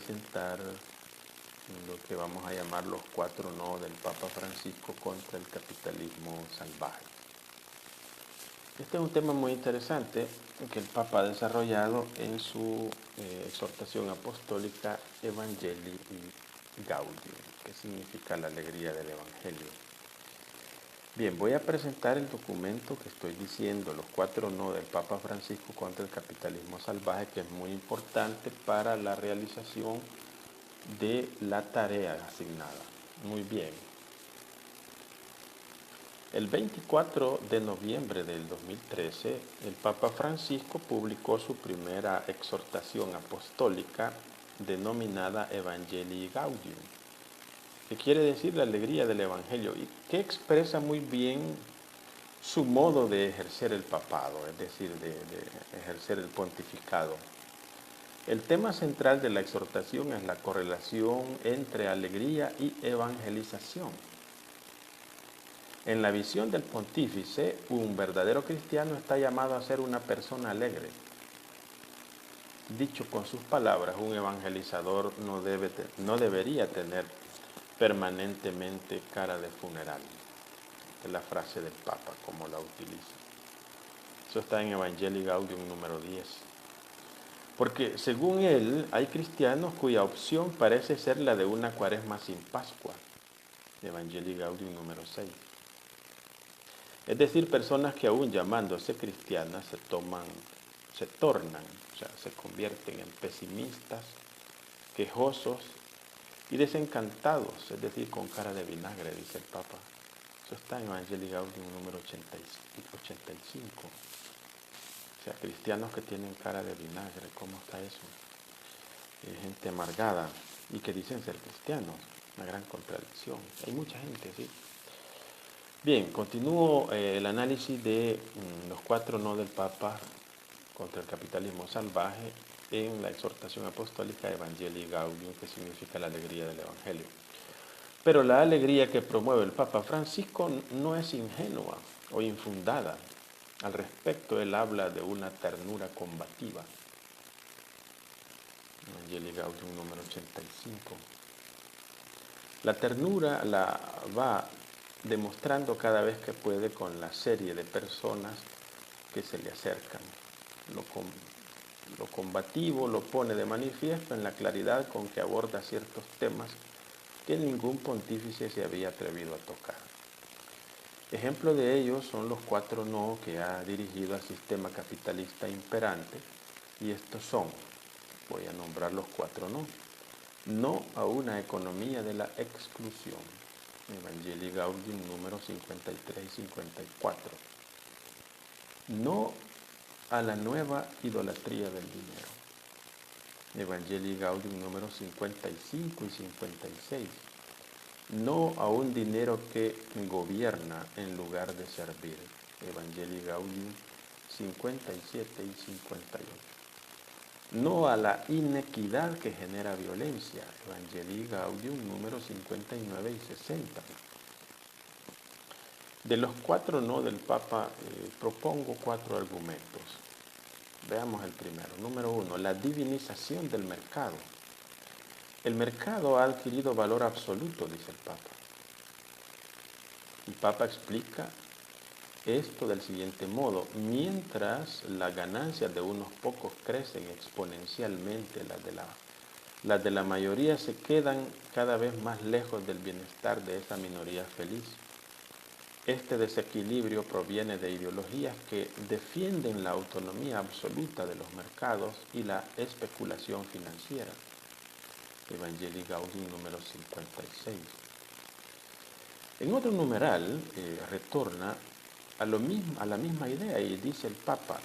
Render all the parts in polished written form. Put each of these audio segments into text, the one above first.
presentar lo que vamos a llamar los 4 no del Papa Francisco contra el capitalismo salvaje. Este es un tema muy interesante que el Papa ha desarrollado en su exhortación apostólica Evangelii Gaudium, que significa la alegría del Evangelio. Bien, voy a presentar el documento que estoy diciendo, los 4 no del Papa Francisco contra el capitalismo salvaje, que es muy importante para la realización de la tarea asignada. Muy bien. El 24 de noviembre del 2013, el Papa Francisco publicó su primera exhortación apostólica denominada Evangelii Gaudium, que quiere decir la alegría del Evangelio, y que expresa muy bien su modo de ejercer el papado, es decir, de ejercer el pontificado. El tema central de la exhortación es la correlación entre alegría y evangelización. En la visión del pontífice, un verdadero cristiano está llamado a ser una persona alegre. Dicho con sus palabras, un evangelizador no debería tener permanentemente cara de funeral. Es la frase del Papa, como la utiliza. Eso está en Evangelii Gaudium número 10. Porque según él, hay cristianos cuya opción parece ser la de una cuaresma sin Pascua. Evangelii Gaudium número 6. Es decir, personas que aún llamándose cristianas se convierten en pesimistas, quejosos y desencantados, es decir, con cara de vinagre, dice el Papa. Eso está en Evangelii Gaudium número 85. O sea, cristianos que tienen cara de vinagre, ¿cómo está eso? Gente amargada y que dicen ser cristianos, una gran contradicción. Hay mucha gente así. Bien, continúo el análisis de los 4 no del Papa contra el capitalismo salvaje en la exhortación apostólica Evangelii Gaudium, que significa la alegría del Evangelio. Pero la alegría que promueve el Papa Francisco no es ingenua o infundada. Al respecto, él habla de una ternura combativa. Evangelii Gaudium número 85. La ternura la va demostrando cada vez que puede con la serie de personas que se le acercan. Lo combativo lo pone de manifiesto en la claridad con que aborda ciertos temas que ningún pontífice se había atrevido a tocar. Ejemplo de ello son los 4 no que ha dirigido al sistema capitalista imperante, y estos son, voy a nombrar los 4 no. No a una economía de la exclusión. Evangelii Gaudium número 53 y 54. No a la nueva idolatría del dinero. Evangelii Gaudium número 55 y 56. No a un dinero que gobierna en lugar de servir. Evangelii Gaudium 57 y 58. No a la inequidad que genera violencia. Evangelii Gaudium número 59 y 60. De los 4 no del Papa propongo 4 argumentos. Veamos el primero. Número 1, la divinización del mercado. El mercado ha adquirido valor absoluto, dice el Papa. El Papa explica esto del siguiente modo: mientras las ganancias de unos pocos crecen exponencialmente, las de la mayoría se quedan cada vez más lejos del bienestar de esa minoría feliz. Este desequilibrio proviene de ideologías que defienden la autonomía absoluta de los mercados y la especulación financiera. Evangelii Gaudium número 56. En otro numeral retorna a la misma idea y dice el Papa: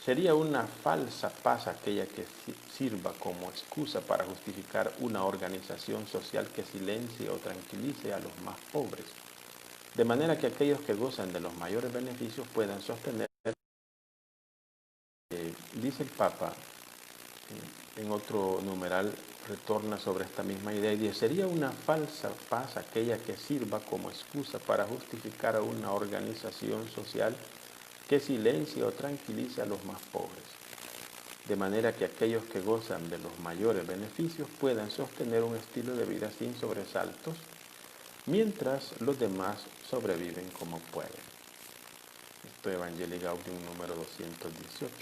sería una falsa paz aquella que sirva como excusa para justificar una organización social que silencie o tranquilice a los más pobres, de manera que aquellos que gozan de los mayores beneficios puedan sostener. Dice el Papa en otro numeral, retorna sobre esta misma idea y dice: sería una falsa paz aquella que sirva como excusa para justificar a una organización social que silencie o tranquilice a los más pobres, de manera que aquellos que gozan de los mayores beneficios puedan sostener un estilo de vida sin sobresaltos, mientras los demás sobreviven como pueden. Esto es Evangelii Gaudium número 218.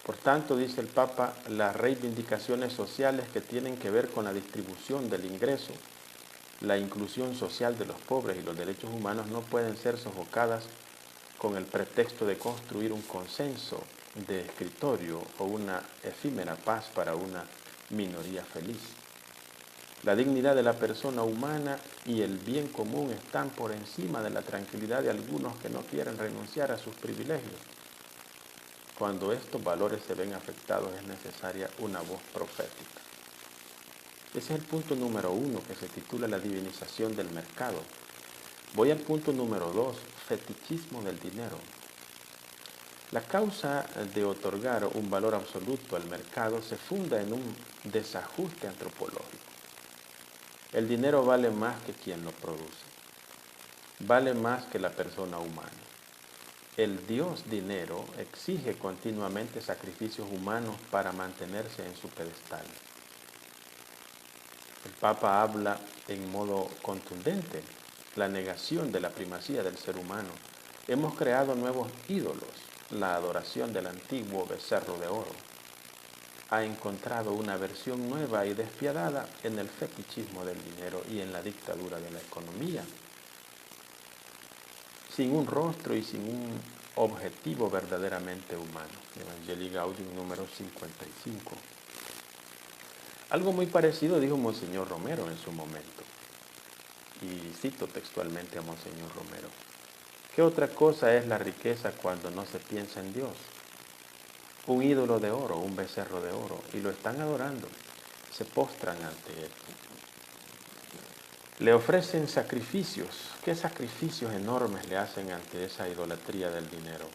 Por tanto, dice el Papa, las reivindicaciones sociales que tienen que ver con la distribución del ingreso, la inclusión social de los pobres y los derechos humanos no pueden ser sofocadas con el pretexto de construir un consenso de escritorio o una efímera paz para una minoría feliz. La dignidad de la persona humana y el bien común están por encima de la tranquilidad de algunos que no quieren renunciar a sus privilegios. Cuando estos valores se ven afectados es necesaria una voz profética. Ese es el punto número 1, que se titula la divinización del mercado. Voy al punto número 2, fetichismo del dinero. La causa de otorgar un valor absoluto al mercado se funda en un desajuste antropológico. El dinero vale más que quien lo produce, vale más que la persona humana. El Dios dinero exige continuamente sacrificios humanos para mantenerse en su pedestal. El Papa habla en modo contundente la negación de la primacía del ser humano. Hemos creado nuevos ídolos. La adoración del antiguo becerro de oro ha encontrado una versión nueva y despiadada en el fetichismo del dinero y en la dictadura de la economía. Sin un rostro y sin un objetivo verdaderamente humano. Evangelii Gaudium número 55. Algo muy parecido dijo Monseñor Romero en su momento. Y cito textualmente a Monseñor Romero. ¿Qué otra cosa es la riqueza cuando no se piensa en Dios? Un ídolo de oro, un becerro de oro, y lo están adorando, se postran ante él. Le ofrecen sacrificios. ¿Qué sacrificios enormes le hacen ante esa idolatría del dinero?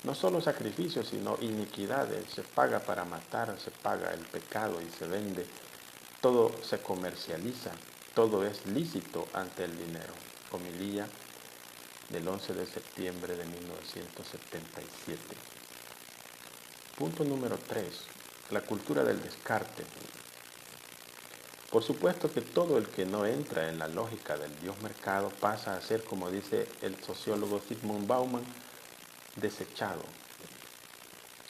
No solo sacrificios, sino iniquidades. Se paga para matar, se paga el pecado y se vende. Todo se comercializa, todo es lícito ante el dinero. Homilía del 11 de septiembre de 1977. Punto número 3. La cultura del descarte. Por supuesto que todo el que no entra en la lógica del Dios mercado pasa a ser, como dice el sociólogo Zygmunt Bauman, desechado.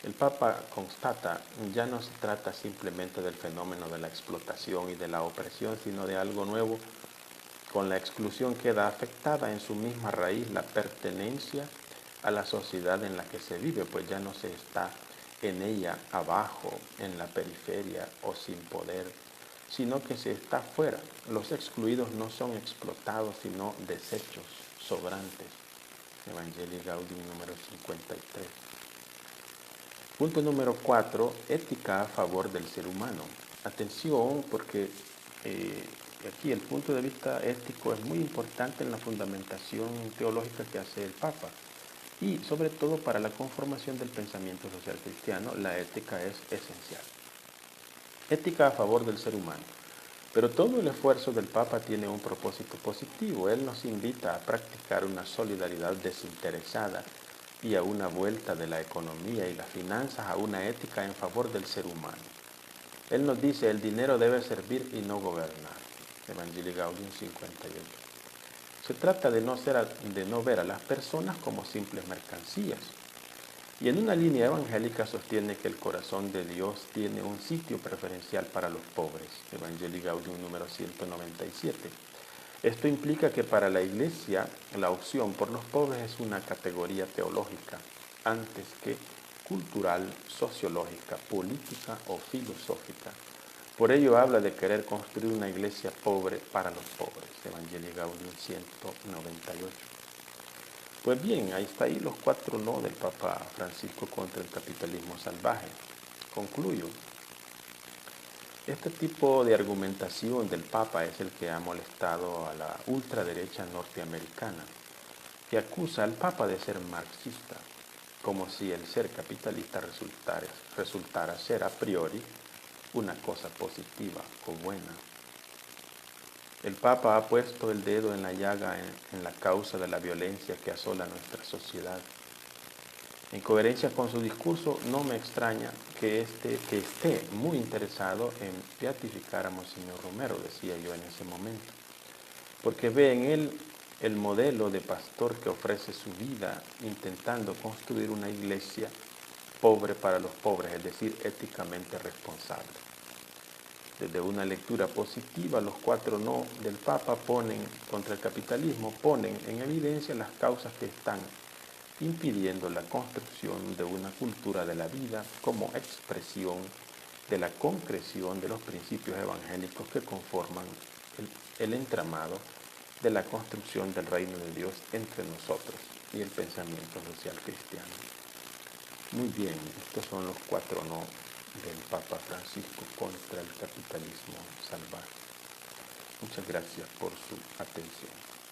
El Papa constata, ya no se trata simplemente del fenómeno de la explotación y de la opresión, sino de algo nuevo. Con la exclusión queda afectada en su misma raíz la pertenencia a la sociedad en la que se vive, pues ya no se está en ella abajo, en la periferia o sin poder, sino que se está fuera. Los excluidos no son explotados, sino desechos, sobrantes. Evangelii Gaudium número 53. Punto número 4, ética a favor del ser humano. Atención, porque aquí el punto de vista ético es muy importante en la fundamentación teológica que hace el Papa. Y sobre todo para la conformación del pensamiento social cristiano, la ética es esencial. Ética a favor del ser humano. Pero todo el esfuerzo del Papa tiene un propósito positivo. Él nos invita a practicar una solidaridad desinteresada y a una vuelta de la economía y las finanzas a una ética en favor del ser humano. Él nos dice, el dinero debe servir y no gobernar. Evangelii Gaudium 58. Se trata de no ver a las personas como simples mercancías. Y en una línea evangélica sostiene que el corazón de Dios tiene un sitio preferencial para los pobres. Evangelii Gaudium número 197. Esto implica que para la Iglesia la opción por los pobres es una categoría teológica antes que cultural, sociológica, política o filosófica. Por ello habla de querer construir una iglesia pobre para los pobres. Evangelii Gaudium 198. Pues bien, ahí está ahí los 4 no del Papa Francisco contra el capitalismo salvaje. Concluyo. Este tipo de argumentación del Papa es el que ha molestado a la ultraderecha norteamericana, que acusa al Papa de ser marxista, como si el ser capitalista resultara ser a priori una cosa positiva o buena. El Papa ha puesto el dedo en la llaga en la causa de la violencia que asola nuestra sociedad. En coherencia con su discurso, no me extraña que esté muy interesado en beatificar a Monseñor Romero, decía yo en ese momento, porque ve en él el modelo de pastor que ofrece su vida intentando construir una iglesia pobre para los pobres, es decir, éticamente responsable. Desde una lectura positiva, los 4 no del Papa contra el capitalismo ponen en evidencia las causas que están impidiendo la construcción de una cultura de la vida como expresión de la concreción de los principios evangélicos que conforman el entramado de la construcción del reino de Dios entre nosotros y el pensamiento social cristiano. Muy bien, estos son los 4 no del Papa Francisco contra el capitalismo salvaje. Muchas gracias por su atención.